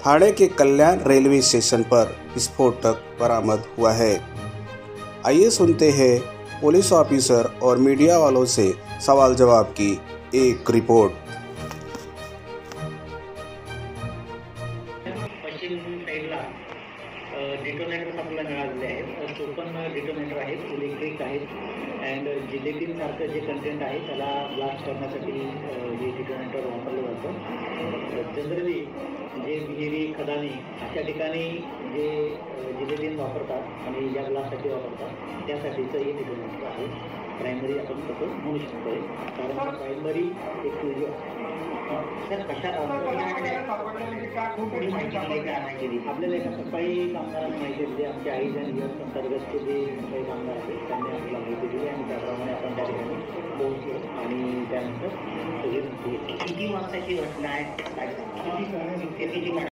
थाने के कल्याण railway station पर विस्फोटक बरामद हुआ है। आइए सुनते हैं पुलिस ऑफिसर और मीडिया वालों से सवाल जवाब की एक रिपोर्ट। पश्चिम साईडला डिटोनेटर्स आपल्याला मिळालेले आहेत। 54 डिटोनेटर आहेत, इलेक्ट्रिक आहेत अँड जिलेटिन सारखं जे कंटेंट आहे त्याला ब्लास्ट करण्यासाठी हे डिटोनेटर वापरलं जातं। जनरली जे विहिरी, खदानी अशा ठिकाणी जे जिलेटिन वापरतात आणि या ब्लास्टसाठी वापरतात त्यासाठीचं हे डिटोनेटर आहे। प्रायमरी आपण तसं म्हणू शकतो, कारण प्रायमरी एक सर कशा आपल्याला एका सफाई कामगारांना माहिती दिली। आमच्या आईज आणि युएस अंतर्गतचे जे सफाई कामगार आहेत त्यांनी आपल्याला माहिती दिली आणि त्याप्रमाणे आपण त्या ठिकाणी पोहोचलो आणि त्यानंतर किती वाजताची घटना आहे, किती